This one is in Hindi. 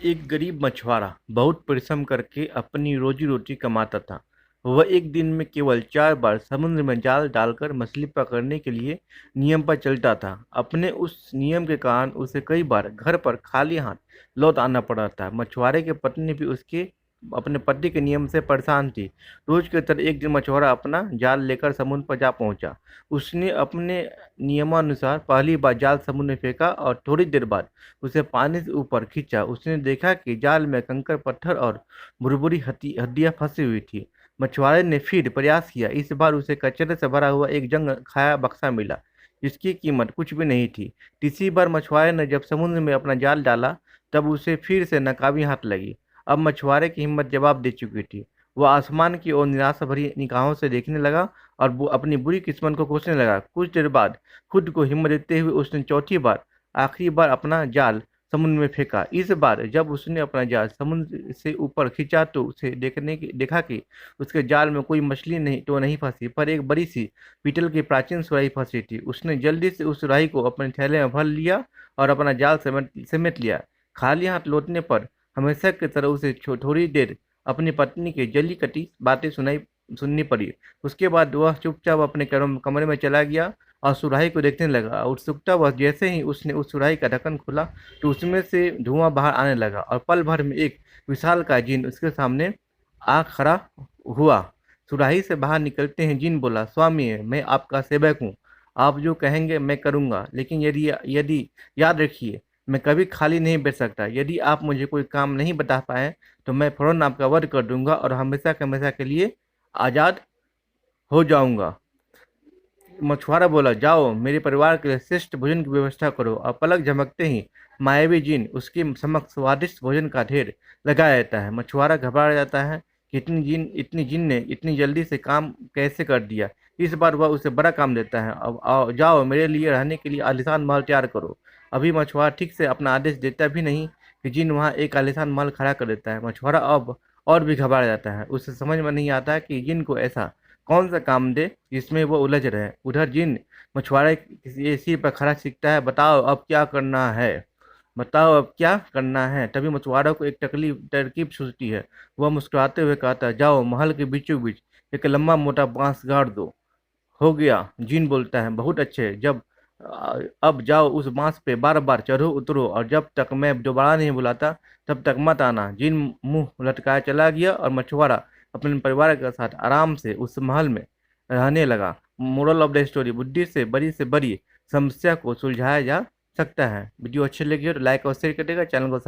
एक गरीब मछुआरा बहुत परिश्रम करके अपनी रोजी रोटी कमाता था। वह एक दिन में केवल 4 बार समुद्र में जाल डालकर मछली पकड़ने के लिए नियम पर चलता था। अपने उस नियम के कारण उसे कई बार घर पर खाली हाथ लौट आना पड़ा था। मछुआरे की पत्नी भी उसके अपने पति के नियम से परेशान थी। रोज की तरह एक दिन मछुआरा अपना जाल लेकर समुद्र पर जा पहुंचा। उसने अपने नियमानुसार पहली बार जाल समुद्र में फेंका और थोड़ी देर बाद उसे पानी से ऊपर खींचा। उसने देखा कि जाल में कंकड़ पत्थर और बुरबुरी हड्डियां फंसी हुई थी। मछुआरे ने फिर प्रयास किया। इस बार उसे कचरे से भरा हुआ एक जंग खाया बक्सा मिला, जिसकी कीमत कुछ भी नहीं थी। तीसरी बार मछुआरे ने जब समुद्र में अपना जाल डाला, तब उसे फिर से नाकामी हाथ लगी। अब मछुआरे की हिम्मत जवाब दे चुकी थी। वह आसमान की ओर निराशा भरी निगाहों से देखने लगा और वो अपनी बुरी किस्मत को कोसने लगा। कुछ देर बाद खुद को हिम्मत देते हुए उसने चौथी बार, आखिरी बार अपना जाल समुद्र में फेंका। इस बार जब उसने अपना जाल समुद्र से ऊपर खींचा तो उसे देखा कि उसके जाल में कोई मछली नहीं फंसी, पर एक बड़ी सी पीतल की प्राचीन सुराही फंसी थी। उसने जल्दी से उस सुराही को अपने थैले में भर लिया और अपना जाल समेट लिया। खाली हाथ लौटने पर हमेशा की तरह उसे थोड़ी देर अपनी पत्नी की जली कटी बातें सुननी पड़ी। उसके बाद वह चुपचाप अपने कमरे में चला गया और सुराही को देखने लगा। उत्सुकतावश जैसे ही उसने उस सुराही का ढक्कन खोला, तो उसमें से धुआं बाहर आने लगा और पल भर में एक विशालकाय जिन उसके सामने आ खड़ा हुआ। सुराही से बाहर निकलते ही जिन बोला, स्वामी, मैं आपका सेवक हूँ। आप जो कहेंगे मैं करूँगा, लेकिन यदि यदि याद रखिए, मैं कभी खाली नहीं बैठ सकता। यदि आप मुझे कोई काम नहीं बता पाए तो मैं फौरन आपका वध कर दूंगा और हमेशा के लिए आज़ाद हो जाऊंगा। मछुआरा बोला, जाओ मेरे परिवार के लिए श्रेष्ठ भोजन की व्यवस्था करो। और पलक झपकते ही मायावी जिन उसके समक्ष स्वादिष्ट भोजन का ढेर लगाया जाता है। मछुआरा घबरा जाता है कि इतनी जिन ने इतनी जल्दी से काम कैसे कर दिया। इस बार वह उसे बड़ा काम देता है। अब आओ, जाओ मेरे लिए रहने के लिए आलीशान महल तैयार करो। अभी मछुआरा ठीक से अपना आदेश देता भी नहीं कि जिन वहाँ एक आलीशान महल खड़ा कर देता है। मछुआरा अब और भी घबरा जाता है। उसे समझ में नहीं आता कि जिन को ऐसा कौन सा काम दे जिसमें वो उलझ रहे। उधर जिन मछुआरे किसी सिर पर खड़ा सीखता है, बताओ अब क्या करना है, बताओ अब क्या करना है। तभी मछुआरों को एक तरकीब सूझती है। वह मुस्कुराते हुए कहता है, जाओ महल के बीचों बीच एक लंबा मोटा बांस गाड़ दो। हो गया, जिन बोलता है, बहुत अच्छे। अब जाओ उस बांस पे बार बार चढ़ो उतरो और जब तक मैं दोबारा नहीं बुलाता तब तक मत आना। जिन मुंह लटकाया चला गया और मछुआरा अपने परिवार के साथ आराम से उस महल में रहने लगा। मोरल ऑफ द स्टोरी, बुद्धि से बड़ी समस्या को सुलझाया जा सकता है। वीडियो अच्छी लगी हो तो लाइक और शेयर करिएगा, चैनल को